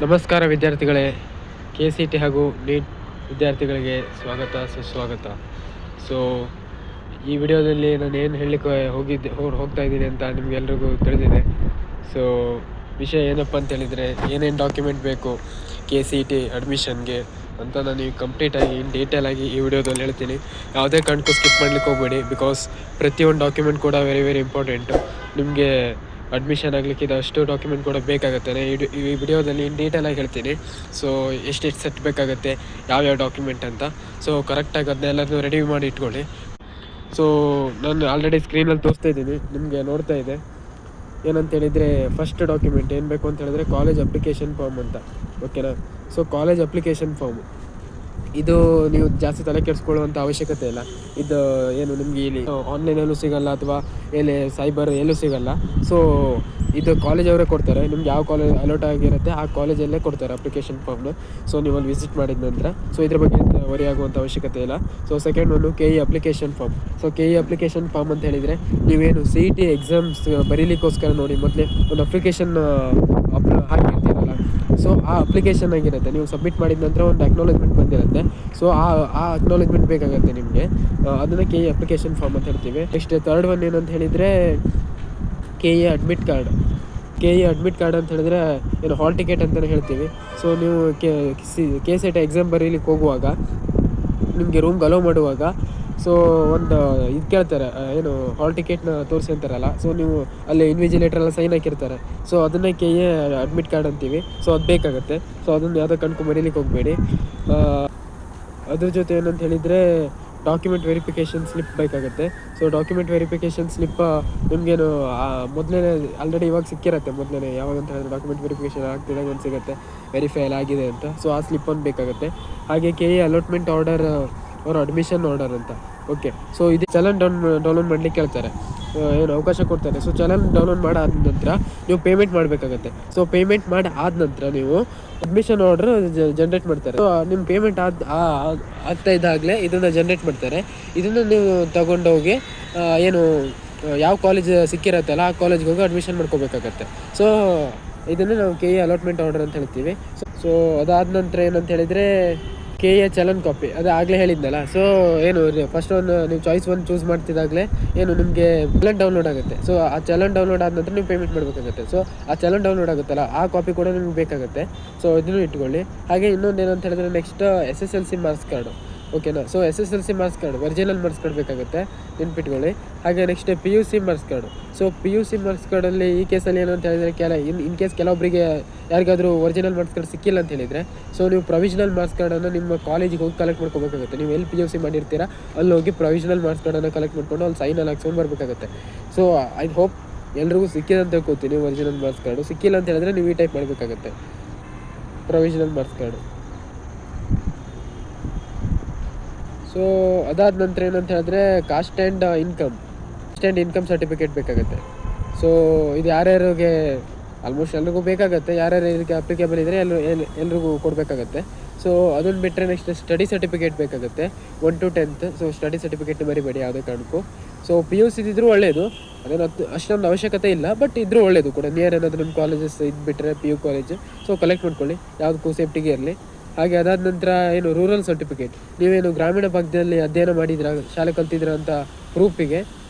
ನಮಸ್ಕಾರ ವಿದ್ಯಾರ್ಥಿಗಳೇ, KCT ಹಾಗೂ ನೀಟ್ ವಿದ್ಯಾರ್ಥಿಗಳಿಗೆ ಸ್ವಾಗತ ಸುಸ್ವಾಗತ. ಸೊ ಈ ವಿಡಿಯೋದಲ್ಲಿ ನಾನು ಏನು ಹೇಳಲಿಕ್ಕೆ ಹೋಗ್ತಾ ಇದ್ದೀನಿ ಅಂತ ನಿಮಗೆಲ್ರಿಗೂ ತಿಳಿದಿದೆ. ಸೊ ವಿಷಯ ಏನಪ್ಪ ಅಂತ ಹೇಳಿದರೆ, ಏನೇನು ಡಾಕ್ಯುಮೆಂಟ್ ಬೇಕು KCT ಅಡ್ಮಿಷನ್ಗೆ ಅಂತ ನಾನು ಕಂಪ್ಲೀಟಾಗಿ ಡೀಟೇಲಾಗಿ ಈ ವಿಡಿಯೋದಲ್ಲಿ ಹೇಳ್ತೀನಿ. ಯಾವುದೇ ಕಾರಣಕ್ಕೂ ಸ್ಕಿಪ್ ಮಾಡಲಿಕ್ಕೆ ಹೋಗಬೇಡಿ, ಬಿಕಾಸ್ ಪ್ರತಿಯೊಂದು ಡಾಕ್ಯುಮೆಂಟ್ ಕೂಡ ವೆರಿ ಇಂಪಾರ್ಟೆಂಟು. ನಿಮಗೆ ಅಡ್ಮಿಷನ್ ಆಗಲಿಕ್ಕೆ ಅಷ್ಟು ಡಾಕ್ಯುಮೆಂಟ್ ಕೂಡ ಬೇಕಾಗುತ್ತೆ. ಈ ವಿಡಿಯೋದಲ್ಲಿ ಡೀಟೇಲಾಗಿ ಹೇಳ್ತೀನಿ. ಸೊ ಎಷ್ಟೆಷ್ಟು ಸೆಟ್ ಬೇಕಾಗುತ್ತೆ, ಯಾವ್ಯಾವ ಡಾಕ್ಯುಮೆಂಟ್ ಅಂತ. ಸೊ ಕರೆಕ್ಟಾಗಿ ಅದನ್ನೆಲ್ಲರೂ ರೆಡಿ ಮಾಡಿ ಇಟ್ಕೊಳ್ಳಿ. ಸೊ ನಾನು ಆಲ್ರೆಡಿ ಸ್ಕ್ರೀನಲ್ಲಿ ತೋರಿಸ್ತಾ ಇದ್ದೀನಿ, ನಿಮಗೆ ನೋಡ್ತಾ ಇದೆ. ಏನಂತೇಳಿದರೆ, ಫಸ್ಟ್ ಡಾಕ್ಯುಮೆಂಟ್ ಏನು ಬೇಕು ಅಂತ ಹೇಳಿದ್ರೆ ಕಾಲೇಜ್ ಅಪ್ಲಿಕೇಶನ್ ಫಾರ್ಮ್ ಅಂತ, ಓಕೆನಾ. ಸೊ ಕಾಲೇಜ್ ಅಪ್ಲಿಕೇಶನ್ ಫಾರ್ಮು ಇದು ನೀವು ಜಾಸ್ತಿ ತಲೆ ಕೆಡಿಸ್ಕೊಳ್ಳುವಂಥ ಅವಶ್ಯಕತೆ ಇಲ್ಲ. ಇದು ಏನು ನಿಮಗೆ ಇಲ್ಲಿ ಆನ್ಲೈನಲ್ಲೂ ಸಿಗೋಲ್ಲ ಅಥವಾ ಎಲ್ಲಿ ಸೈಬರ್ ಎಲ್ಲೂ ಸಿಗೋಲ್ಲ. ಸೊ ಇದು ಕಾಲೇಜವರೇ ಕೊಡ್ತಾರೆ. ನಿಮ್ಗೆ ಯಾವ ಕಾಲೇಜ್ ಅಲೋಟ್ ಆಗಿರುತ್ತೆ ಆ ಕಾಲೇಜಲ್ಲೇ ಕೊಡ್ತಾರೆ ಅಪ್ಲಿಕೇಶನ್ ಫಾರ್ಮ್ನ. ಸೊ ನೀವು ಅಲ್ಲಿ ವಿಸಿಟ್ ಮಾಡಿದ ನಂತರ ಸೊ ಇದ್ರ ಬಗ್ಗೆ ವರಿ ಆಗುವಂಥ ಅವಶ್ಯಕತೆ ಇಲ್ಲ. ಸೊ ಸೆಕೆಂಡ್ ಒಂದು KE application form. So KE application form ಅಂತ ಹೇಳಿದರೆ, ನೀವೇನು CET ಎಕ್ಸಾಮ್ಸ್ ಬರೀಲಿಕ್ಕೋಸ್ಕರ ನೋಡಿ ಮೊದಲೇ ಒಂದು ಅಪ್ಲಿಕೇಶನ್ ಹಾಕಿರ್ತೀರಲ್ಲ. ಸೊ ಆ ಅಪ್ಲಿಕೇಶನ್ ಆಗಿರುತ್ತೆ, ನೀವು ಸಬ್ಮಿಟ್ ಮಾಡಿದ ನಂತರ ಒಂದು ಅಕ್ನಾಲೇಜ್ಮೆಂಟ್ ಬಂದಿರುತ್ತೆ. ಸೊ ಆ ಅಕ್ನಾಲೇಜ್ಮೆಂಟ್ ಬೇಕಾಗುತ್ತೆ ನಿಮಗೆ, ಅದನ್ನು KE ಅಪ್ಲಿಕೇಶನ್ ಫಾರ್ಮ್ ಅಂತ ಹೇಳ್ತೀವಿ. ನೆಕ್ಸ್ಟ್ ಥರ್ಡ್ ಒನ್ ಏನಂತ ಹೇಳಿದರೆ KE admit card. KE admit card ಅಂತ ಹೇಳಿದ್ರೆ ಏನು ಹಾಲ್ ಟಿಕೆಟ್ ಅಂತಲೇ ಹೇಳ್ತೀವಿ. ಸೊ ನೀವು KCET ಎಕ್ಸಾಮ್ ಬರೀಲಿಕ್ಕೆ ಹೋಗುವಾಗ ನಿಮಗೆ ರೂಮ್ಗೆ ಅಲೋ ಮಾಡುವಾಗ ಸೊ ಒಂದು ಇದು ಕೇಳ್ತಾರೆ, ಏನು ಹಾಲ್ ಟಿಕೆಟ್ನ ತೋರಿಸಿ ಅಂತಾರಲ್ಲ. ಸೊ ನೀವು ಅಲ್ಲಿ ಇನ್ವಿಜಿಲೇಟರೆಲ್ಲ ಸೈನ್ ಹಾಕಿರ್ತಾರೆ. ಸೊ ಅದನ್ನೇ KE ಅಡ್ಮಿಟ್ ಕಾರ್ಡ್ ಅಂತೀವಿ. ಸೊ ಅದು ಬೇಕಾಗುತ್ತೆ. ಸೊ ಅದನ್ನು ಯಾವುದೋ ಕಣ್ಕೊಂಡು ಮರೀಲಿಕ್ಕೆ ಹೋಗಬೇಡಿ. ಅದ್ರ ಜೊತೆ ಏನಂತ ಹೇಳಿದರೆ ಡಾಕ್ಯುಮೆಂಟ್ ವೆರಿಫಿಕೇಷನ್ ಸ್ಲಿಪ್ ಬೇಕಾಗುತ್ತೆ. ಸೊ ಡಾಕ್ಯುಮೆಂಟ್ ವೆರಿಫಿಕೇಷನ್ ಸ್ಲಿಪ್ ನಿಮಗೇನು ಮೊದಲೇ ಆಲ್ರೆಡಿ ಇವಾಗ ಸಿಕ್ಕಿರುತ್ತೆ. ಮೊದಲೇ ಯಾವಾಗ ಅಂತ ಹೇಳಿದ್ರೆ ಡಾಕ್ಯುಮೆಂಟ್ ವೆರಿಫಿಕೇಷನ್ ಆಗ್ತಿದ್ದಾಗ ಒಂದು ಸಿಗುತ್ತೆ, ವೆರಿಫೈ ಎಲ್ಲ ಆಗಿದೆ ಅಂತ. ಸೊ ಆ ಸ್ಲಿಪ್ ಒಂದು ಬೇಕಾಗುತ್ತೆ. ಹಾಗೆ KE ಅಲಾಟ್ಮೆಂಟ್ ಆರ್ಡರ್ ಅವ್ರ ಅಡ್ಮಿಷನ್ ಆರ್ಡರ್ ಅಂತ, ಓಕೆ. ಸೊ ಇದು ಚಲನ್ ಡೌನ್ಲೋಡ್ ಮಾಡಲಿಕ್ಕೆ ಹೇಳ್ತಾರೆ, ಏನು ಅವಕಾಶ ಕೊಡ್ತಾರೆ. ಸೊ ಚಲನ್ ಡೌನ್ಲೋಡ್ ಮಾಡಾದ ನಂತರ ನೀವು ಪೇಮೆಂಟ್ ಮಾಡಬೇಕಾಗತ್ತೆ. ಸೊ ಪೇಮೆಂಟ್ ಮಾಡಿ ಆದ ನಂತರ ನೀವು ಅಡ್ಮಿಷನ್ ಆರ್ಡರ್ ಜನ್ರೇಟ್ ಮಾಡ್ತಾರೆ. ಸೊ ನಿಮ್ಮ ಪೇಮೆಂಟ್ ಆಗ್ತಾ ಇದ್ದಾಗಲೇ ಇದನ್ನು ಜನ್ರೇಟ್ ಮಾಡ್ತಾರೆ. ಇದನ್ನು ನೀವು ತಗೊಂಡೋಗಿ ಏನು ಯಾವ ಕಾಲೇಜ್ ಸಿಕ್ಕಿರತ್ತಲ್ಲ ಆ ಕಾಲೇಜ್ಗೆ ಹೋಗಿ ಅಡ್ಮಿಷನ್ ಮಾಡ್ಕೋಬೇಕಾಗತ್ತೆ. ಸೊ ಇದನ್ನು ನಾವು KE ಅಲಾಟ್ಮೆಂಟ್ ಆರ್ಡರ್ ಅಂತ ಹೇಳ್ತೀವಿ. ಸೊ ಅದಾದ ನಂತರ ಏನಂತ ಹೇಳಿದರೆ KE ಚಲನ್ ಕಾಪಿ, ಅದು ಆಗಲೇ ಹೇಳಿದ್ನಲ್ಲ. ಸೊ ಏನು ಫಸ್ಟ್ ಒಂದು ನೀವು ಚಾಯ್ಸ್ ಒಂದು ಚೂಸ್ ಮಾಡ್ತಿದ್ದಾಗಲೇ ಏನು ನಿಮಗೆ ಚಲನ್ ಡೌನ್ಲೋಡ್ ಆಗುತ್ತೆ. ಸೊ ಆ ಚಲನ್ ಡೌನ್ಲೋಡ್ ಆದ ನಂತರ ನೀವು ಪೇಮೆಂಟ್ ಮಾಡಬೇಕಾಗುತ್ತೆ. ಸೊ ಆ ಚಲನ್ ಡೌನ್ಲೋಡ್ ಆಗುತ್ತಲ್ಲ ಆ ಕಾಪಿ ಕೂಡ ನಿಮ್ಗೆ ಬೇಕಾಗುತ್ತೆ. ಸೊ ಇದನ್ನು ಇಟ್ಕೊಳ್ಳಿ. ಹಾಗೆ ಇನ್ನೊಂದು ಏನಂತ ಹೇಳಿದ್ರೆ ನೆಕ್ಸ್ಟ್ SSLC ಮಾರ್ಕ್ಸ್ ಕಾರ್ಡು, ಓಕೆನಾ. So SSLC marks card, original marks card ಬೇಕಾಗುತ್ತೆ, ನೆನ್ಪಿಟ್ಕೊಳ್ಳಿ. ಹಾಗೆ next PUC marks card. So PUC marks ಕಾರ್ಡಲ್ಲಿ ಈ ಕೇಸಲ್ಲಿ ಏನು ಅಂತ ಹೇಳಿದರೆ ಇನ್ ಕೇಸ್ ಕೆಲವೊಬ್ಬರಿಗೆ ಯಾರಿಗಾದರೂ ಒರಿಜಿನಲ್ ಮಾರ್ಕ್ಸ್ ಕಾರ್ಡ್ ಸಿಕ್ಕಿಲ್ಲ ಅಂತ ಹೇಳಿದರೆ, ಸೊ ನೀವು ಪ್ರೊವಿಷನಲ್ ಮಾರ್ಕ್ಸ್ ಕಾರ್ಡನ್ನು ನಿಮ್ಮ ಕಾಲೇಜಿಗೆ ಹೋಗಿ ಕಲೆಕ್ಟ್ ಮಾಡ್ಕೋಬೇಕಾಗುತ್ತೆ. ನೀವು ಎಲ್ಲಿ PUC ಮಾಡಿರ್ತೀರಾ ಅಲ್ಲಿ ಹೋಗಿ ಪ್ರೊವಿಷನಲ್ ಮಾರ್ಕ್ಸ್ ಕಾರ್ಡನ್ನು ಕಲೆಕ್ಟ್ ಮಾಡ್ಕೊಂಡು ಅಲ್ಲಿ ಸೈನಲ್ಲಿ ಹಾಕ್ಸ್ಕೊಂಡು ಬರಬೇಕಾಗುತ್ತೆ. ಸೊ ಐ ಹೋಪ್ ಎಲ್ರಿಗೂ ಸಿಕ್ಕಿದೆ ಅಂತ ತಿಳ್ಕೊತೀನಿ ಒರಿಜಿನಲ್ ಮಾರ್ಕ್ಸ್ ಕಾರ್ಡು. ಸಿಕ್ಕಿಲ್ಲ ಅಂತ ಹೇಳಿದ್ರೆ ನೀವು ಈ ಟೈಪ್ ಮಾಡಬೇಕಾಗತ್ತೆ, ಪ್ರೊವಿಷನಲ್ ಮಾರ್ಕ್ಸ್ ಕಾರ್ಡು. ಸೊ ಅದಾದ ನಂತರ ಏನಂತ ಹೇಳಿದ್ರೆ ಕಾಸ್ಟ್ ಆ್ಯಂಡ್ ಇನ್ಕಮ್ ಸರ್ಟಿಫಿಕೇಟ್ ಬೇಕಾಗುತ್ತೆ. ಸೊ ಇದು ಯಾರ್ಯಾರಿಗೆ ಆಲ್ಮೋಸ್ಟ್ ಎಲ್ರಿಗೂ ಬೇಕಾಗುತ್ತೆ. ಯಾರ್ಯಾರು ಇದಕ್ಕೆ ಅಪ್ಲಿಕೇಬಲ್ ಇದ್ದರೆ ಎಲ್ರಿಗೂ ಕೊಡಬೇಕಾಗತ್ತೆ. ಸೊ ಅದನ್ನು ಬಿಟ್ಟರೆ ನೆಕ್ಸ್ಟ್ ಸ್ಟಡಿ ಸರ್ಟಿಫಿಕೇಟ್ ಬೇಕಾಗುತ್ತೆ 1 to 10th. So study certificate ಮರಿಬೇಡಿ ಯಾವುದೇ ಕಾರಣಕ್ಕೂ. ಸೊ PUC ಇದ್ದರೂ ಒಳ್ಳೆಯದು, ಅದೇನು ಅಷ್ಟೊಂದು ಅವಶ್ಯಕತೆ ಇಲ್ಲ, ಬಟ್ ಇದ್ರೂ ಒಳ್ಳೆಯದು ಕೂಡ. ನಿಯರ್ ಏನಾದರೂ ನಿಮ್ಮ ಕಾಲೇಜಸ್ ಇದು ಬಿಟ್ಟರೆ PU ಕಾಲೇಜ್, ಸೊ ಕಲೆಕ್ಟ್ ಮಾಡ್ಕೊಳ್ಳಿ, ಯಾವುದಕ್ಕೂ ಸೇಫ್ಟಿಗೆ ಇರಲಿ. ಹಾಗೆ ಅದಾದ ನಂತರ ಏನು ರೂರಲ್ ಸರ್ಟಿಫಿಕೇಟ್, ನೀವೇನು ಗ್ರಾಮೀಣ ಭಾಗದಲ್ಲಿ ಅಧ್ಯಯನ ಮಾಡಿದ್ರ, ಶಾಲೆ ಕಲ್ತಿದ್ರ ಅಂತ ಪ್ರೂಫಿಗೆ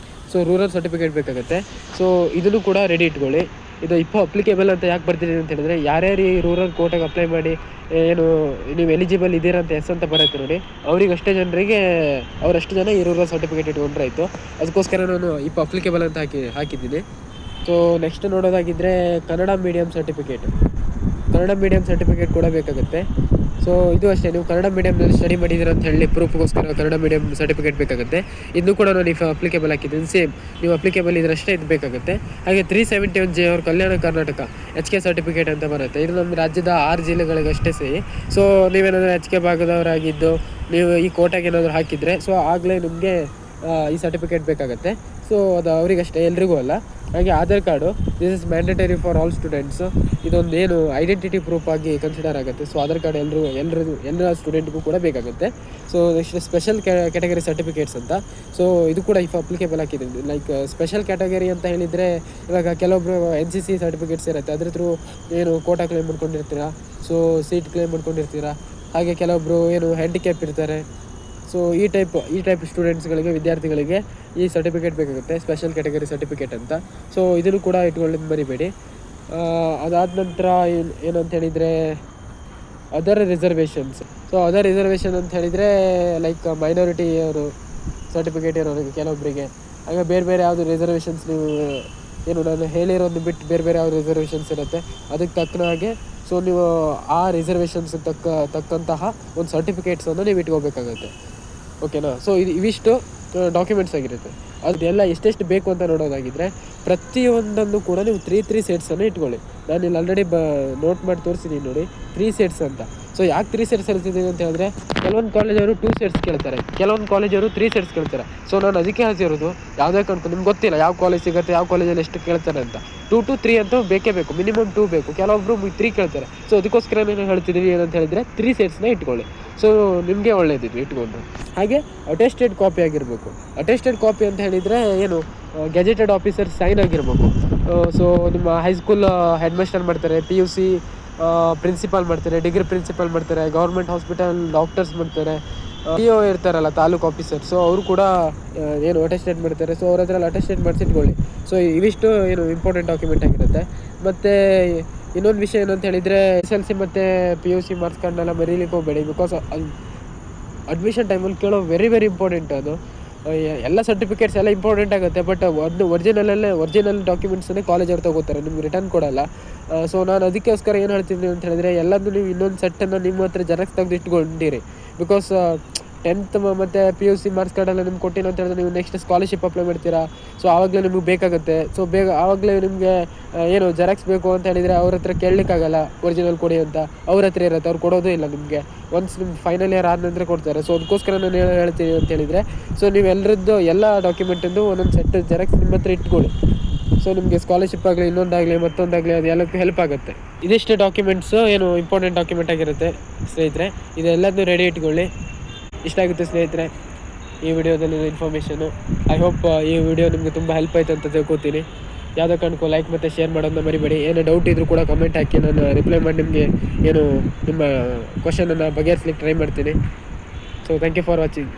ಸೊ ರೂರಲ್ ಸರ್ಟಿಫಿಕೇಟ್ ಬೇಕಾಗುತ್ತೆ. ಸೊ ಇದನ್ನು ಕೂಡ ರೆಡಿ ಇಟ್ಕೊಳ್ಳಿ. ಇದು ಅಪ್ಲಿಕೇಬಲ್ ಅಂತ ಯಾಕೆ ಬರ್ತಿದೆ ಅಂತ ಹೇಳಿದ್ರೆ, ಯಾರ್ಯಾರು ಈ ರೂರಲ್ ಕೋಟಾಗೆ ಅಪ್ಲೈ ಮಾಡಿ ಏನು ನೀವು ಎಲಿಜಿಬಲ್ ಇದ್ದೀರಾ ಅಂತ ಅಂತ ಬರುತ್ತೆ ನೋಡಿ, ಅವರಷ್ಟು ಜನ ಈ ರೂರಲ್ ಸರ್ಟಿಫಿಕೇಟ್ ಇಟ್ಕೊಂಡ್ರೆ ಆಯಿತು. ಅದಕ್ಕೋಸ್ಕರ ನಾನು ಅಪ್ಲಿಕೇಬಲ್ ಅಂತ ಹಾಕಿದ್ದೀನಿ. ಸೊ ನೆಕ್ಸ್ಟ್ ನೋಡೋದಾಗಿದ್ದರೆ ಕನ್ನಡ ಮೀಡಿಯಮ್ ಸರ್ಟಿಫಿಕೇಟ್ ಕೂಡ ಬೇಕಾಗುತ್ತೆ. ಸೊ ಇದು ಅಷ್ಟೇ, ನೀವು ಕನ್ನಡ ಮೀಡಿಯಮ್ನಲ್ಲಿ ಸ್ಟಡಿ ಮಾಡಿದ್ದೀರ ಅಂತ ಹೇಳಿ ಪ್ರೂಫ್ಗೋಸ್ಕರ ಕನ್ನಡ ಮೀಡಿಯಮ್ ಸರ್ಟಿಫಿಕೇಟ್ ಬೇಕಾಗುತ್ತೆ. ಇದನ್ನು ಕೂಡ ನಾನು ಅಪ್ಲಿಕೇಬಲ್ ಹಾಕಿದ್ದೀನಿ. ಸೇಮ್ ನೀವು ಅಪ್ಲಿಕೇಬಲ್ ಇದ್ರಷ್ಟೇ ಇದು ಬೇಕಾಗುತ್ತೆ. ಹಾಗೆ 371J ಅವ್ರ ಕಲ್ಯಾಣ ಕರ್ನಾಟಕ HK ಸರ್ಟಿಫಿಕೇಟ್ ಅಂತ ಬರುತ್ತೆ. ಇದು ನಮ್ಮ ರಾಜ್ಯದ 6 ಜಿಲ್ಲೆಗಳಿಗಷ್ಟೇ ಸಹಿ. ಸೊ ನೀವೇನಾದರೂ HK ಭಾಗದವರಾಗಿದ್ದು ನೀವು ಈ ಕೋಟಾಗೆ ಏನಾದರೂ ಹಾಕಿದರೆ ಸೊ ಆಗಲೇ ನಿಮಗೆ ಈ ಸರ್ಟಿಫಿಕೇಟ್ ಬೇಕಾಗುತ್ತೆ. ಸೊ ಅದು ಅವರಿಗಷ್ಟೇ, ಎಲ್ರಿಗೂ ಅಲ್ಲ. ಹಾಗೆ Aadhaar card, this is mandatory for all students. ಇದೊಂದು ಏನು ಐಡೆಂಟಿಟಿ ಪ್ರೂಫ್ ಆಗಿ ಕನ್ಸಿಡರ್ ಆಗುತ್ತೆ. ಸೊ ಆಧಾರ್ ಕಾರ್ಡ್ ಎಲ್ಲ ಸ್ಟೂಡೆಂಟ್ಗೂ ಕೂಡ ಬೇಕಾಗುತ್ತೆ. So next special category certificates ಅಂತ. ಸೊ ಇದು ಕೂಡ ಇಫ್ ಅಪ್ಲಿಕೇಬಲ್ ಹಾಕಿದ್ದೀನಿ. ಲೈಕ್ ಸ್ಪೆಷಲ್ ಕ್ಯಾಟಗರಿ ಅಂತ ಹೇಳಿದರೆ ಇವಾಗ ಕೆಲವೊಬ್ಬರು NCC ಸರ್ಟಿಫಿಕೇಟ್ಸ್ ಇರುತ್ತೆ, ಅದ್ರ ಥ್ರೂ ಏನು ಕೋಟಾ ಕ್ಲೇಮ್ ಮಾಡ್ಕೊಂಡಿರ್ತೀರಾ, ಸೊ ಸೀಟ್ ಕ್ಲೇಮ್ ಮಾಡ್ಕೊಂಡಿರ್ತೀರಾ. ಹಾಗೆ ಕೆಲವೊಬ್ಬರು ಏನು ಹ್ಯಾಂಡಿಕ್ಯಾಪ್ ಇರ್ತಾರೆ. ಸೊ ಈ ಟೈಪ್ ಸ್ಟೂಡೆಂಟ್ಸ್ಗಳಿಗೆ, ವಿದ್ಯಾರ್ಥಿಗಳಿಗೆ ಈ ಸರ್ಟಿಫಿಕೇಟ್ ಬೇಕಾಗುತ್ತೆ, ಸ್ಪೆಷಲ್ ಕ್ಯಾಟಗರಿ ಸರ್ಟಿಫಿಕೇಟ್ ಅಂತ. ಸೊ ಇದನ್ನು ಕೂಡ ಇಟ್ಕೊಳ್ಳೋದು ಮರಿಬೇಡಿ. ಅದಾದ ನಂತರ ಏನಂತ ಹೇಳಿದರೆ other reservations. So other reservation ಅಂತ ಹೇಳಿದರೆ ಲೈಕ್ ಮೈನಾರಿಟಿ ಅವರು ಸರ್ಟಿಫಿಕೇಟ್ ಇರೋರಿಗೆ, ಕೆಲವೊಬ್ಬರಿಗೆ. ಹಾಗೆ ಬೇರೆ ಯಾವುದು ರಿಸರ್ವೇಷನ್ಸ್ ನೀವು ಏನು ನಾನು ಹೇಳಿರೋದು ಬಿಟ್ಟು ಬೇರೆ ಯಾವುದು ರಿಸರ್ವೇಷನ್ಸ್ ಇರುತ್ತೆ, ಅದಕ್ಕೆ ತಕ್ಕನ ಹಾಗೆ ಸೊ ನೀವು ಆ ರಿಸರ್ವೇಷನ್ಸ್ ತಕ್ಕಂತಹ ಒಂದು ಸರ್ಟಿಫಿಕೇಟ್ಸನ್ನು ನೀವು ಇಟ್ಕೋಬೇಕಾಗುತ್ತೆ. ಓಕೆನಾ. ಸೊ ಇವಿಷ್ಟು ಡಾಕ್ಯುಮೆಂಟ್ಸ್ ಆಗಿರುತ್ತೆ. ಅದೆಲ್ಲ ಎಷ್ಟೆಷ್ಟು ಬೇಕು ಅಂತ ನೋಡೋದಾಗಿದ್ದರೆ ಪ್ರತಿಯೊಂದನ್ನು ಕೂಡ ನೀವು 3 ಸೆಟ್ಸನ್ನು ಇಟ್ಕೊಳ್ಳಿ. ನಾನು ಇಲ್ಲಿ ಆಲ್ರೆಡಿ ನೋಟ್ ಮಾಡಿ ತೋರಿಸಿದ್ದೀನಿ ನೋಡಿ, 3 ಸೆಟ್ಸ್ ಅಂತ. ಸೊ ಯಾಕೆ 3 ಸೆಟ್ಸ್ ಹೇಳ್ತಿದ್ದೀನಿ ಅಂತ ಹೇಳಿದ್ರೆ, ಕೆಲವೊಂದು ಕಾಲೇಜವರು 2 ಸೆಟ್ಸ್ ಕೇಳ್ತಾರೆ, ಕೆಲವೊಂದು ಕಾಲೇಜವರು 3 ಸೆಟ್ಸ್ ಕೇಳ್ತಾರೆ. ಸೊ ನಾನು ಅದಕ್ಕೆ ಹಾಕಿರೋದು ಯಾವುದೇ ಕಾರಣಕ್ಕೂ ನಿಮ್ಗೆ ಗೊತ್ತಿಲ್ಲ ಯಾವ ಕಾಲೇಜ್ ಸಿಗುತ್ತೆ, ಯಾವ ಕಾಲೇಜಲ್ಲಿ ಎಷ್ಟು ಕೇಳ್ತಾರೆ ಅಂತ. 2 to 3 ಅಂತೂ ಬೇಕೇ ಬೇಕು, ಮಿನಿಮಮ್ 2 ಬೇಕು, ಕೆಲವೊಬ್ಬರು 3 ಕೇಳ್ತಾರೆ. ಸೊ ಅದಕ್ಕೋಸ್ಕರ ನಾನು ಹೇಳ್ತಿದ್ದೀನಿ ಏನಂತ ಹೇಳಿದರೆ 3 ಸೆಟ್ಸ್ನ ಇಟ್ಕೊಳ್ಳಿ. ಸೊ ನಿಮಗೆ ಒಳ್ಳೆಯದಿದೆ ಇಟ್ಕೊಂಡು. ಹಾಗೆ ಅಟೆಸ್ಟೆಡ್ ಕಾಪಿ ಆಗಿರಬೇಕು. ಅಟೆಸ್ಟೆಡ್ ಕಾಪಿ ಅಂತ ಹೇಳಿದರೆ ಏನು, ಗೆಜೆಟೆಡ್ ಆಫೀಸರ್ ಸೈನ್ ಆಗಿರಬೇಕು. ಸೊ ನಿಮ್ಮ ಹೈಸ್ಕೂಲ್ ಹೆಡ್ ಮಾಸ್ಟರ್ ಮಾಡ್ತಾರೆ, PUC ಪ್ರಿನ್ಸಿಪಾಲ್ ಮಾಡ್ತಾರೆ, ಡಿಗ್ರಿ ಪ್ರಿನ್ಸಿಪಾಲ್ ಮಾಡ್ತಾರೆ, ಗೌರ್ಮೆಂಟ್ ಹಾಸ್ಪಿಟಲ್ ಡಾಕ್ಟರ್ಸ್ ಮಾಡ್ತಾರೆ, PO ಇರ್ತಾರಲ್ಲ ತಾಲೂಕು ಆಫೀಸರ್, ಸೊ ಅವರು ಕೂಡ ಏನು ಅಟೆಸ್ಟೆಡ್ ಮಾಡ್ತಾರೆ. ಸೊ ಅವ್ರ ಹತ್ರ ಅಟೆಸ್ಟೆಡ್ ಮಾಡಿಸಿಟ್ಕೊಳ್ಳಿ. ಸೊ ಇವಿಷ್ಟು ಏನು ಇಂಪಾರ್ಟೆಂಟ್ ಡಾಕ್ಯುಮೆಂಟ್ ಆಗಿರುತ್ತೆ. ಮತ್ತು ಇನ್ನೊಂದು ವಿಷಯ ಏನಂತ ಹೇಳಿದರೆ SLC ಮತ್ತು PUC ಮಾರ್ಕ್ಸ್ ಕಾರ್ಡ್ನೆಲ್ಲ ಮರೀಲಿಕ್ಕೆ ಹೋಗಬೇಡಿ. ಬಿಕಾಸ್ ಅಡ್ಮಿಷನ್ ಟೈಮಲ್ಲಿ ಕೇಳೋ ವೆರಿ ಇಂಪಾರ್ಟೆಂಟ್ ಅದು. ಎಲ್ಲ ಸರ್ಟಿಫಿಕೇಟ್ಸ್ ಎಲ್ಲ ಇಂಪಾರ್ಟೆಂಟ್ ಆಗುತ್ತೆ, ಬಟ್ ಒಂದು ಒರಿಜಿನಲ್ ಡಾಕ್ಯುಮೆಂಟ್ಸನ್ನೇ ಕಾಲೇಜ್ ಅವ್ರು ತಗೋತಾರೆ, ನಿಮ್ಗೆ ರಿಟರ್ನ್ ಕೊಡೋಲ್ಲ. ಸೊ ನಾನು ಅದಕ್ಕೋಸ್ಕರ ಏನು ಹೇಳ್ತೀನಿ ಅಂತ ಹೇಳಿದರೆ, ಎಲ್ಲದೂ ನೀವು ಇನ್ನೊಂದು ಸೆಟ್ಟನ್ನು ನಿಮ್ಮ ಹತ್ರ ಜೆರಾಕ್ಸ್ ತೆಗೆದು ಇಟ್ಕೊಂಡಿರಿ. ಬಿಕಾಸ್ 10th ಮತ್ತು PUC ಮಾರ್ಕ್ಸ್ ಕಾರ್ಡೆಲ್ಲ ನಿಮ್ಗೆ ಕೊಟ್ಟಿನ ಅಂತ ಹೇಳಿದ್ರೆ ನೀವು ನೆಕ್ಸ್ಟ್ ಸ್ಕಾಲರ್ಶಿಪ್ ಅಪ್ಲೈ ಮಾಡ್ತೀರಾ. ಸೊ ಆವಾಗಲೇ ನಿಮಗೆ ಬೇಕಾಗುತ್ತೆ. ಸೊ ಆವಾಗಲೇ ನಿಮಗೆ ಏನು ಜೆರಾಕ್ಸ್ ಬೇಕು ಅಂತ ಹೇಳಿದರೆ ಅವ್ರ ಹತ್ರ ಕೇಳಲಿಕ್ಕಾಗಲ್ಲ, ಒರಿಜಿನಲ್ ಕೊಡಿ ಅಂತ. ಅವ್ರ ಹತ್ರ ಇರುತ್ತೆ, ಅವ್ರು ಕೊಡೋದೇ ಇಲ್ಲ ನಿಮಗೆ. ಒನ್ಸ್ ನಿಮ್ಮ ಫೈನಲ್ ಇಯರ್ ಆದ ನಂತರ ಕೊಡ್ತಾರೆ. ಸೊ ಅದಕ್ಕೋಸ್ಕರ ನಾನು ಹೇಳ್ತೀನಿ ಅಂತ ಹೇಳಿದರೆ, ಸೊ ನೀವು ಎಲ್ಲ ಡಾಕ್ಯುಮೆಂಟಿಂದು ಒಂದೊಂದು ಸೆಟ್ ಜೆರಾಕ್ಸ್ ನಿಮ್ಮ ಹತ್ರ ಇಟ್ಕೊಳ್ಳಿ. ಸೊ ನಿಮಗೆ ಸ್ಕಾಲರ್ಶಿಪ್ ಆಗಲಿ, ಇನ್ನೊಂದಾಗಲಿ, ಮತ್ತೊಂದಾಗಲಿ, ಅದು ಎಲ್ಲಕ್ಕೂ ಹೆಲ್ಪ್ ಆಗುತ್ತೆ. ಇದಿಷ್ಟು ಡಾಕ್ಯುಮೆಂಟ್ಸು ಏನು ಇಂಪಾರ್ಟೆಂಟ್ ಡಾಕ್ಯುಮೆಂಟ್ ಆಗಿರುತ್ತೆ ಸ್ನೇಹಿತರೆ. ಇದೆಲ್ಲದನ್ನೂ ರೆಡಿ ಇಟ್ಕೊಳ್ಳಿ. ಇಷ್ಟ ಆಗುತ್ತೆ ಸ್ನೇಹಿತರೆ ಈ ವಿಡಿಯೋದಲ್ಲಿ ಇನ್ಫಾರ್ಮೇಷನು. ಐ ಹೋಪ್ ಈ ವಿಡಿಯೋ ನಿಮಗೆ ತುಂಬ ಹೆಲ್ಪ್ ಆಯಿತು ಅಂತ ತಿಳ್ಕೊತೀನಿ. ಯಾವುದೇ ಕಾರಣಕ್ಕೂ ಲೈಕ್ ಮತ್ತು ಶೇರ್ ಮಾಡೋದನ್ನ ಮರಿಬೇಡಿ. ಏನೋ ಡೌಟ್ ಇದ್ದರೂ ಕೂಡ ಕಮೆಂಟ್ ಹಾಕಿ, ನಾನು ರಿಪ್ಲೈ ಮಾಡಿ ನಿಮಗೆ ಏನು ನಿಮ್ಮ ಕ್ವಶನನ್ನು ಬಗೆಹರಿಸ್ಲಿಕ್ಕೆ ಟ್ರೈ ಮಾಡ್ತೀನಿ. So thank you for watching.